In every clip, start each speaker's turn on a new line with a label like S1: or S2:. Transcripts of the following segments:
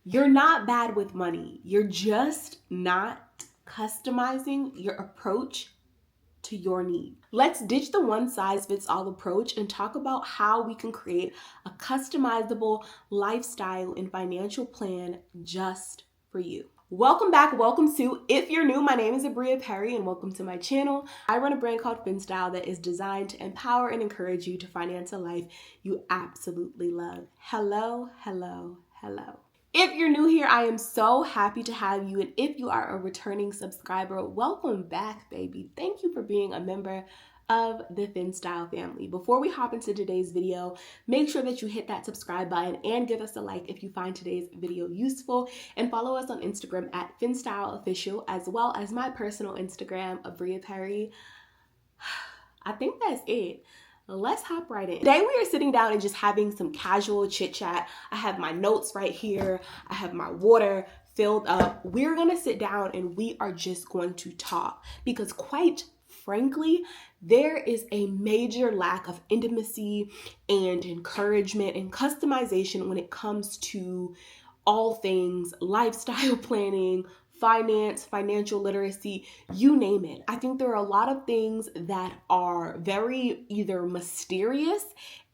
S1: You're not bad with money. You're just not customizing your approach to your need. Let's ditch the one size fits all approach and talk about how we can create a customizable lifestyle and financial plan just for you. Welcome back. Welcome to, if you're new, my name is Abria and welcome to my channel. I run a brand called FinStyle that is designed to empower and encourage you to finance a life you absolutely love. Hello, hello, hello. If you're new here, I am so happy to have you. And if you are a returning subscriber, welcome back, baby. Thank you for being a member of the FinStyle family. Before we hop into today's video, make sure that you hit that subscribe button and give us a like if you find today's video useful, and follow us on Instagram at FinStyleOfficial, as well as my personal Instagram, Abria Perry. I think that's it. Let's hop right in. Today we are sitting down and just having some casual chit chat. I have my notes right here. I have my water filled up. We're gonna sit down and we are just going to talk, because quite frankly, there is a major lack of intimacy and encouragement and customization when it comes to all things lifestyle planning, finance, financial literacy, you name it. I think there are a lot of things that are very either mysterious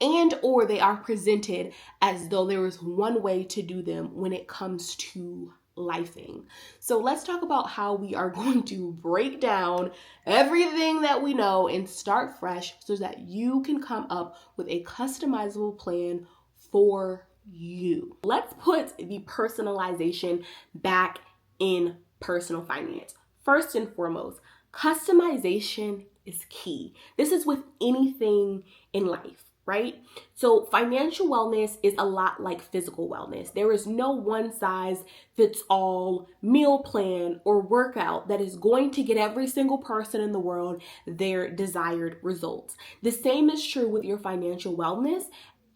S1: and or they are presented as though there is one way to do them when it comes to lifing. So let's talk about how we are going to break down everything that we know and start fresh so that you can come up with a customizable plan for you. Let's put the personalization back in personal finance. First and foremost, customization is key. This is with anything in life, right? So financial wellness is a lot like physical wellness. There is no one size fits all meal plan or workout that is going to get every single person in the world their desired results. The same is true with your financial wellness.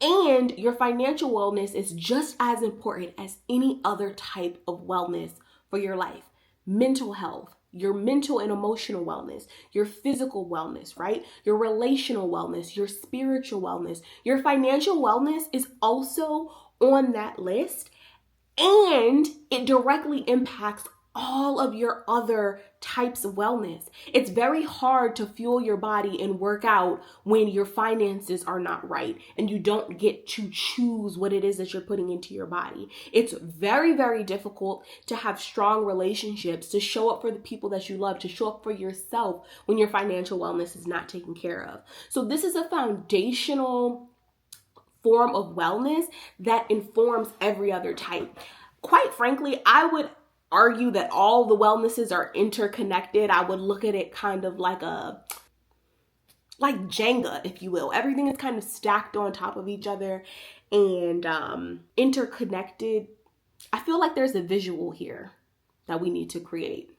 S1: And your financial wellness is just as important as any other type of wellness for your life. Mental health, your mental and emotional wellness, your physical wellness, right? Your relational wellness, your spiritual wellness, your financial wellness is also on that list, and it directly impacts all of your other types of wellness. It's very hard to fuel your body and work out when your finances are not right and you don't get to choose what it is that you're putting into your body. It's very, very difficult to have strong relationships, to show up for the people that you love, to show up for yourself when your financial wellness is not taken care of. So this is a foundational form of wellness that informs every other type. Quite frankly, I would argue that all the wellnesses are interconnected. I would look at it kind of like Jenga, if you will. Everything is kind of stacked on top of each other and interconnected. I feel like there's a visual here that we need to create.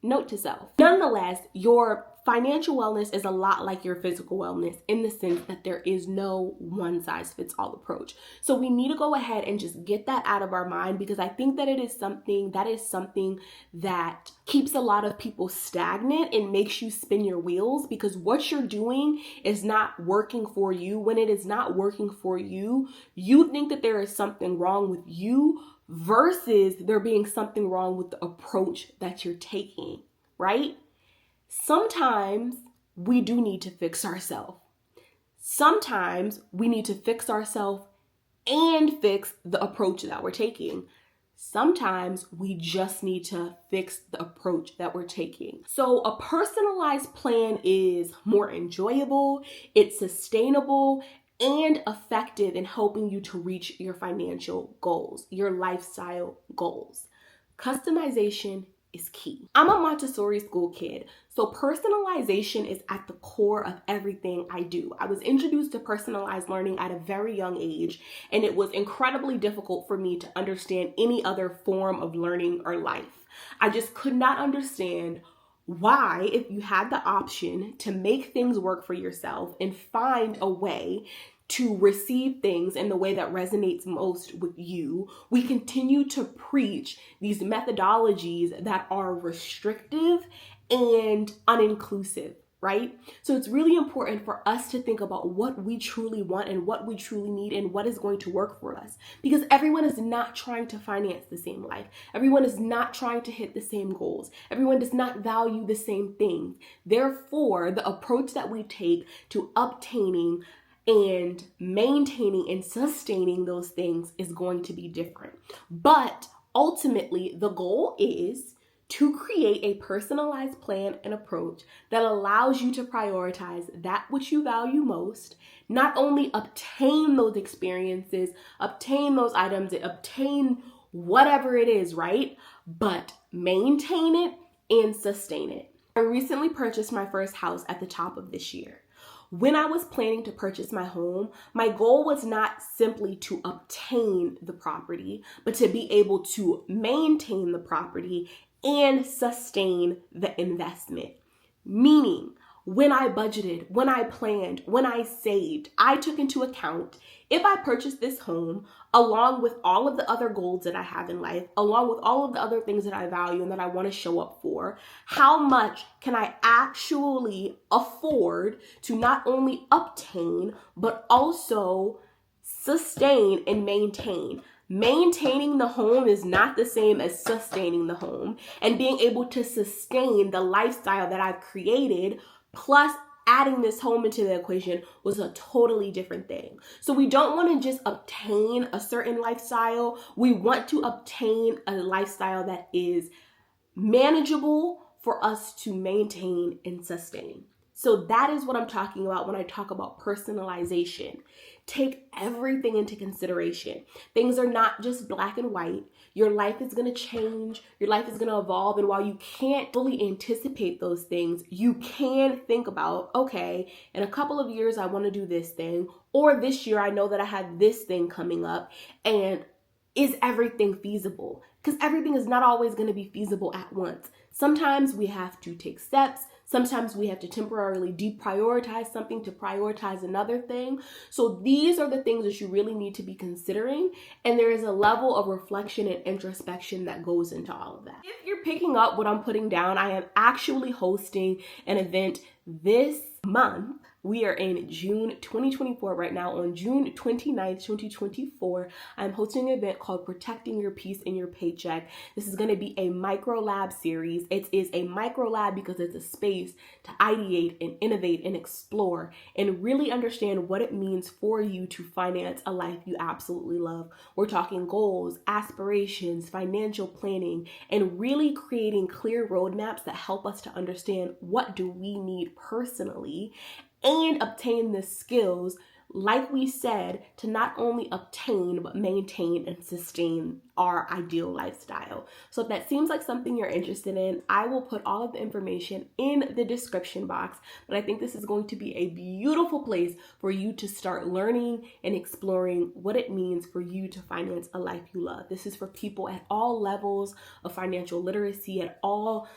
S1: Note to self. Nonetheless, your financial wellness is a lot like your physical wellness in the sense that there is no one size fits all approach. So we need to go ahead and just get that out of our mind, because I think that it is something that keeps a lot of people stagnant and makes you spin your wheels, because what you're doing is not working for you. When it is not working for you, you think that there is something wrong with you, versus there being something wrong with the approach that you're taking, right? Sometimes we do need to fix ourselves. Sometimes we need to fix ourselves and fix the approach that we're taking. Sometimes we just need to fix the approach that we're taking. So a personalized plan is more enjoyable, it's sustainable, and effective in helping you to reach your financial goals, your lifestyle goals. Customization is key. I'm a Montessori school kid, so personalization is at the core of everything I do. I was introduced to personalized learning at a very young age, and it was incredibly difficult for me to understand any other form of learning or life. I just could not understand why, if you had the option to make things work for yourself and find a way to receive things in the way that resonates most with you, we continue to preach these methodologies that are restrictive and uninclusive, right? So it's really important for us to think about what we truly want and what we truly need and what is going to work for us. Because everyone is not trying to finance the same life. Everyone is not trying to hit the same goals. Everyone does not value the same things. Therefore, the approach that we take to obtaining and maintaining and sustaining those things is going to be different. But ultimately, the goal is to create a personalized plan and approach that allows you to prioritize that which you value most, not only obtain those experiences, obtain those items, obtain whatever it is, right? But maintain it and sustain it. I recently purchased my first house at the top of this year. When I was planning to purchase my home, my goal was not simply to obtain the property, but to be able to maintain the property and sustain the investment. Meaning, when I budgeted, when I planned, when I saved, I took into account if I purchase this home, along with all of the other goals that I have in life, along with all of the other things that I value and that I want to show up for, how much can I actually afford to not only obtain, but also sustain and maintain. Maintaining the home is not the same as sustaining the home, and being able to sustain the lifestyle that I've created, plus adding this home into the equation, was a totally different thing. So we don't want to just obtain a certain lifestyle. We want to obtain a lifestyle that is manageable for us to maintain and sustain. So that is what I'm talking about when I talk about personalization. Take everything into consideration. Things are not just black and white. Your life is going to change. Your life is going to evolve. And while you can't fully anticipate those things, you can think about, okay, in a couple of years, I want to do this thing. Or this year, I know that I have this thing coming up. And is everything feasible? Because everything is not always going to be feasible at once. Sometimes we have to take steps. Sometimes we have to temporarily deprioritize something to prioritize another thing. So these are the things that you really need to be considering. And there is a level of reflection and introspection that goes into all of that. If you're picking up what I'm putting down, I am actually hosting an event this month. We are in June 2024 right now. On June 29th, 2024, I'm hosting an event called Protecting Your Peace in Your Paycheck. This is going to be a Microlab series. It is a Microlab because it's a space to ideate and innovate and explore and really understand what it means for you to finance a life you absolutely love. We're talking goals, aspirations, financial planning, and really creating clear roadmaps that help us to understand what do we need personally and obtain the skills, like we said, to not only obtain, but maintain and sustain our ideal lifestyle. So if that seems like something you're interested in, I will put all of the information in the description box. But I think this is going to be a beautiful place for you to start learning and exploring what it means for you to finance a life you love. This is for people at all levels of financial literacy, at all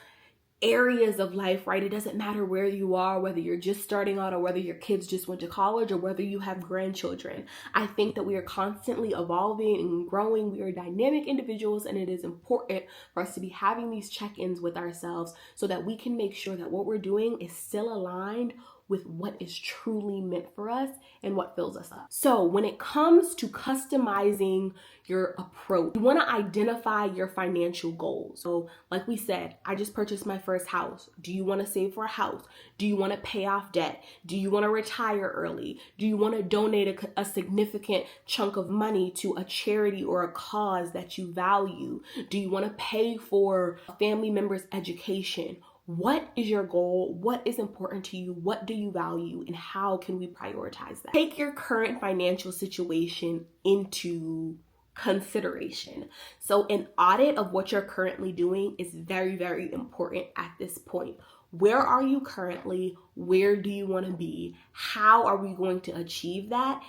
S1: areas of life, right? It doesn't matter where you are, whether you're just starting out or whether your kids just went to college or whether you have grandchildren. I think that we are constantly evolving and growing. We are dynamic individuals, and it is important for us to be having these check-ins with ourselves so that we can make sure that what we're doing is still aligned with what is truly meant for us and what fills us up. So when it comes to customizing your approach, you want to identify your financial goals. So like we said, I just purchased my first house. Do you want to save for a house? Do you want to pay off debt? Do you want to retire early? Do you want to donate a significant chunk of money to a charity or a cause that you value? Do you want to pay for a family member's education? What is your goal? What is important to you? What do you value? And how can we prioritize that? Take your current financial situation into consideration. So an audit of what you're currently doing is very, very important at this point. Where are you currently? Where do you want to be? How are we going to achieve that?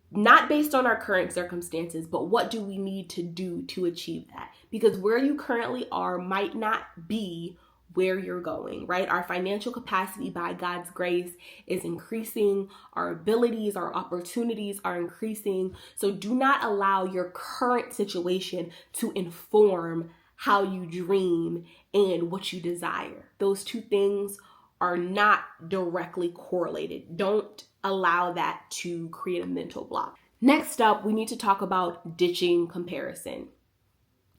S1: Not based on our current circumstances, but what do we need to do to achieve that? Because where you currently are might not be where you're going, right? Our financial capacity by God's grace is increasing. Our abilities, our opportunities are increasing. So do not allow your current situation to inform how you dream and what you desire. Those two things are not directly correlated. Don't allow that to create a mental block. Next up, we need to talk about ditching comparison.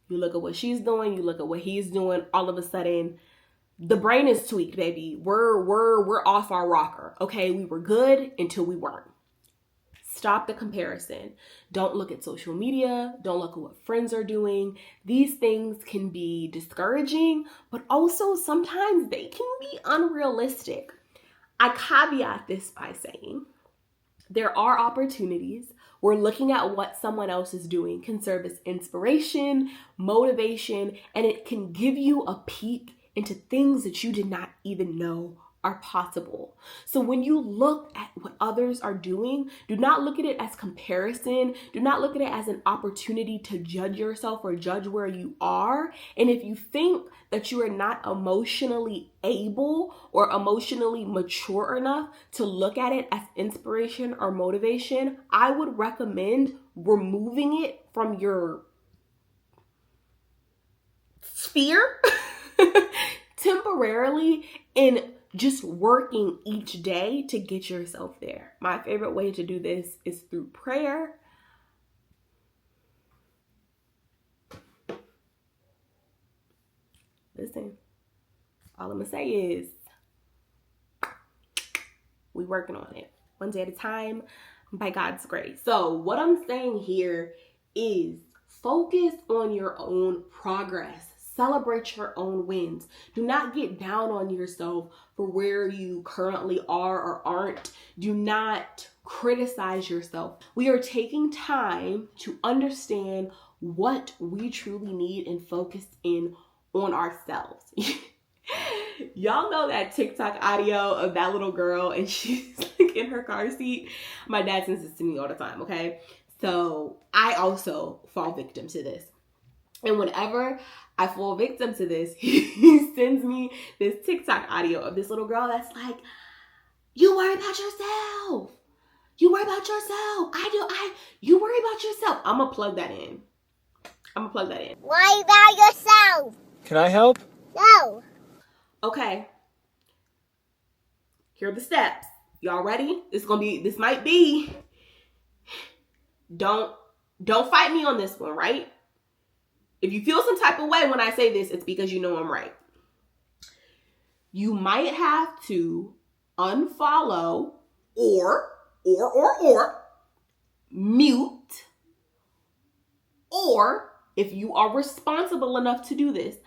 S1: You look at what she's doing, you look at what he's doing, all of a sudden the brain is tweaked, baby. We're off our rocker. Okay, we were good until we weren't. Stop the comparison. Don't look at social media. Don't look at what friends are doing. These things can be discouraging, but also sometimes they can be unrealistic. I caveat this by saying there are opportunities where looking at what someone else is doing can serve as inspiration, motivation, and it can give you a peek into things that you did not even know are possible. So when you look at what others are doing, do not look at it as comparison. Do not look at it as an opportunity to judge yourself or judge where you are. And if you think that you are not emotionally able or emotionally mature enough to look at it as inspiration or motivation, I would recommend removing it from your sphere temporarily and just working each day to get yourself there. My favorite way to do this is through prayer. Listen, all I'm gonna say is we working on it one day at a time by God's grace. So what I'm saying here is focus on your own progress. Celebrate your own wins. Do not get down on yourself for where you currently are or aren't. Do not criticize yourself. We are taking time to understand what we truly need and focus in on ourselves. Y'all know that TikTok audio of that little girl and she's like in her car seat? My dad sends this to me all the time, okay? So I also fall victim to this. And whenever I fall victim to this, he sends me this TikTok audio of this little girl that's like, you worry about yourself. You worry about yourself. You worry about yourself. I'm going to plug that in.
S2: Worry about yourself.
S3: Can I help?
S2: No.
S1: Okay. Here are the steps. Y'all ready? This might be. Don't fight me on this one, right? If you feel some type of way when I say this, it's because you know I'm right. You might have to unfollow or mute, or if you are responsible enough to do this,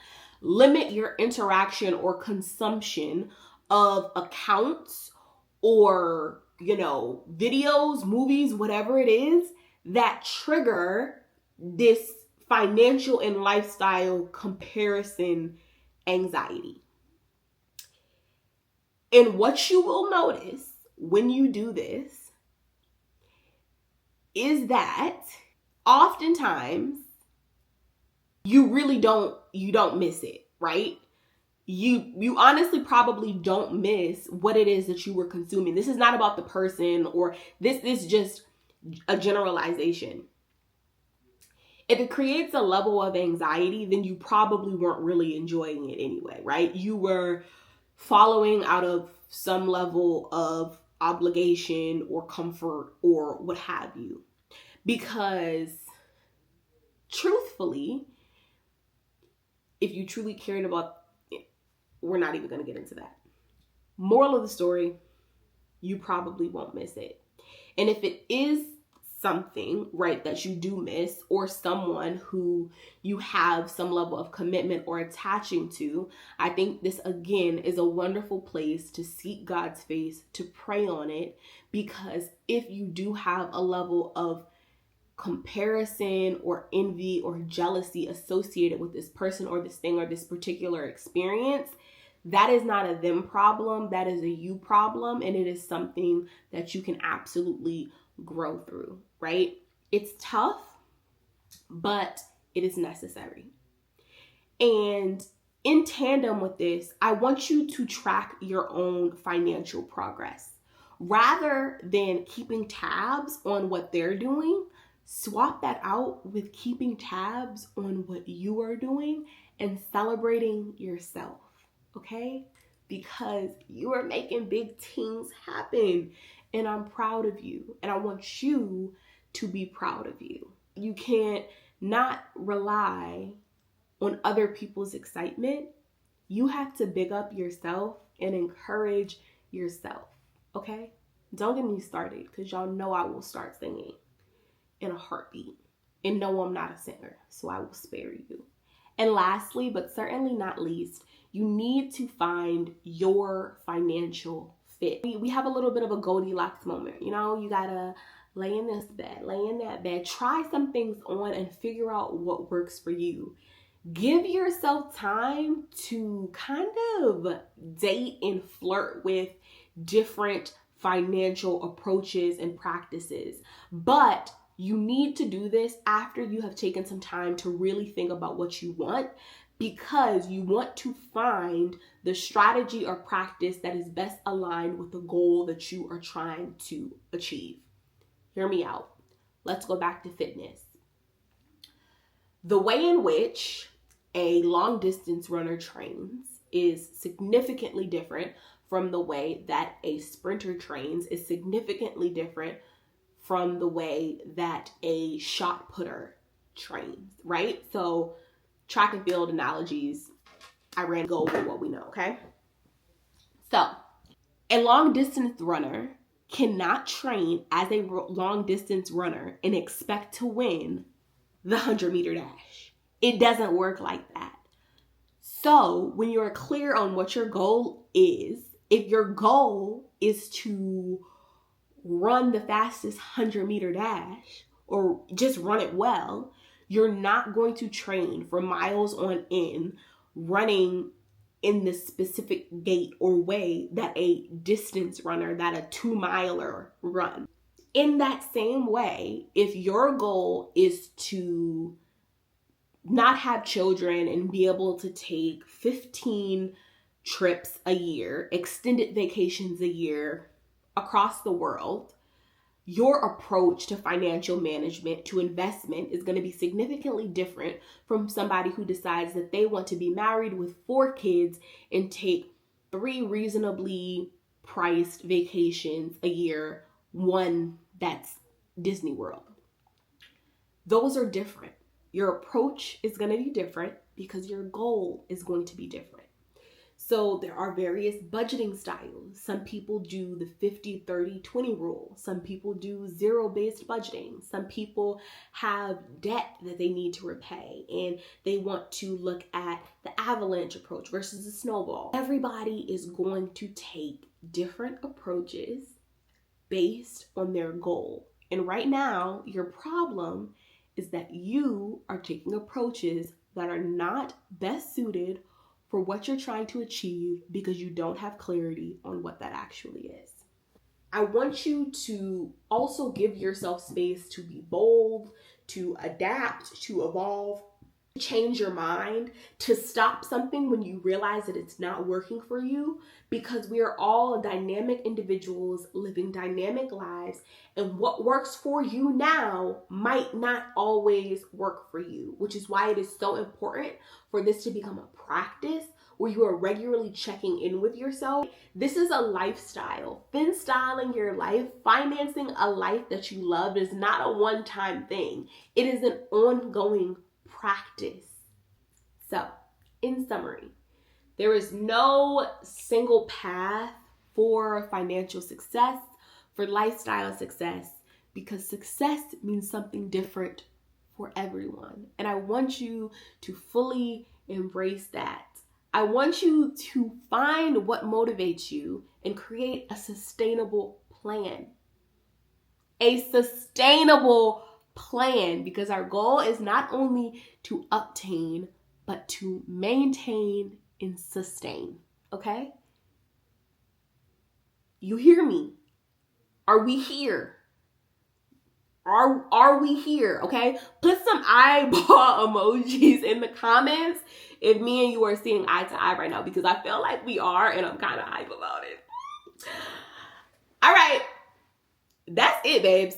S1: limit your interaction or consumption of accounts or, videos, movies, whatever it is that trigger this financial and lifestyle comparison anxiety. And what you will notice when you do this is that oftentimes you don't miss it, right? You honestly probably don't miss what it is that you were consuming. This is not about the person, or this is just a generalization. If it creates a level of anxiety, then you probably weren't really enjoying it anyway, right? You were following out of some level of obligation or comfort or what have you. Because truthfully, if you truly cared about it, we're not even going to get into that. Moral of the story, you probably won't miss it. And if it is something, right, that you do miss, or someone who you have some level of commitment or attaching to, I think this again is a wonderful place to seek God's face, to pray on it, because if you do have a level of comparison or envy or jealousy associated with this person or this thing or this particular experience, that is not a them problem, that is a you problem, and it is something that you can absolutely grow through, right? It's tough, but it is necessary. And in tandem with this, I want you to track your own financial progress. Rather than keeping tabs on what they're doing, swap that out with keeping tabs on what you are doing and celebrating yourself, okay? because you are making big things happen. And I'm proud of you. And I want you to be proud of you. You can't not rely on other people's excitement. You have to big up yourself and encourage yourself, okay? Don't get me started, because y'all know I will start singing in a heartbeat. And no, I'm not a singer, so I will spare you. And lastly, but certainly not least, you need to find your financial fit. We have a little bit of a Goldilocks moment. You know, you gotta lay in this bed, lay in that bed, try some things on and figure out what works for you. Give yourself time to kind of date and flirt with different financial approaches and practices. But you need to do this after you have taken some time to really think about what you want, because you want to find the strategy or practice that is best aligned with the goal that you are trying to achieve. Hear me out. Let's go back to fitness. The way in which a long distance runner trains is significantly different from the way that a sprinter trains, is significantly different from the way that a shot putter trains, right? So track and field analogies, I ran go with what we know, okay? So a long distance runner cannot train as a long distance runner and expect to win the 100-meter dash. It doesn't work like that. So when you're clear on what your goal is, if your goal is to run the fastest 100-meter dash or just run it well, you're not going to train for miles on end running in the specific gait or way that a distance runner, that a 2-miler run. In that same way, if your goal is to not have children and be able to take 15 trips a year, extended vacations a year across the world, your approach to financial management, to investment, is going to be significantly different from somebody who decides that they want to be married with 4 kids and take 3 reasonably priced vacations a year, one that's Disney World. Those are different. Your approach is going to be different because your goal is going to be different. So there are various budgeting styles. Some people do the 50-30-20 rule. Some people do zero-based budgeting. Some people have debt that they need to repay and they want to look at the avalanche approach versus the snowball. Everybody is going to take different approaches based on their goal. And right now, your problem is that you are taking approaches that are not best suited for what you're trying to achieve because you don't have clarity on what that actually is. I want you to also give yourself space to be bold, to adapt, to evolve, to change your mind, to stop something when you realize that it's not working for you, because we are all dynamic individuals living dynamic lives, and what works for you now might not always work for you, which is why it is so important for this to become a practice where you are regularly checking in with yourself. This is a lifestyle. Fin-styling your life, financing a life that you love, is not a one-time thing. It is an ongoing practice. So, in summary, there is no single path for financial success, for lifestyle success, because success means something different for everyone. And I want you to fully embrace that. I want you to find what motivates you and create a sustainable plan. A sustainable plan, because our goal is not only to obtain, but to maintain and sustain. Okay? You hear me? Are we here? Are we here? Okay? Put some eyeball emojis in the comments if me and you are seeing eye to eye right now, because I feel like we are and I'm kind of hype about it. All right. That's it, babes.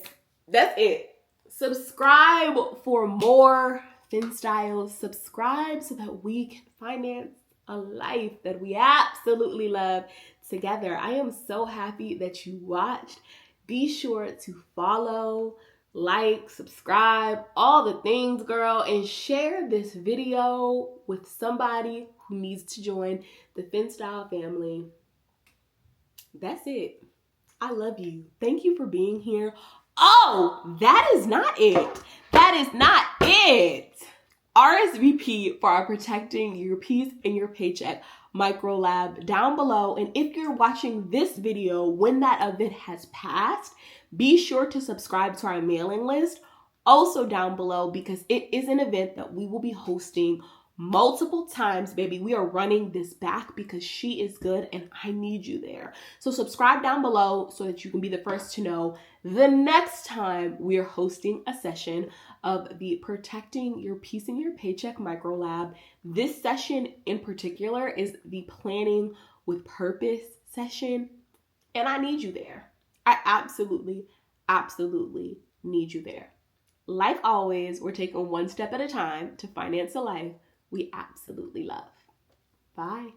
S1: That's it. Subscribe for more Fin Styles. Subscribe so that we can finance a life that we absolutely love together. I am so happy that you watched. Be sure to follow, like, subscribe, all the things, girl, and share this video with somebody who needs to join the FinStyle family. That's it. I love you. Thank you for being here. Oh, that is not it. That is not it. RSVP for our Protecting Your Peace and Your Paycheck Microlab down below. And if you're watching this video when that event has passed, be sure to subscribe to our mailing list also down below, because it is an event that we will be hosting multiple times, baby. We are running this back because she is good and I need you there. So subscribe down below so that you can be the first to know the next time we are hosting a session of the Protecting Your Peace and Your Paycheck Microlab. This session in particular is the Planning with Purpose session, and I need you there. I absolutely need you there. Like always, we're taking one step at a time to finance a life we absolutely love. Bye.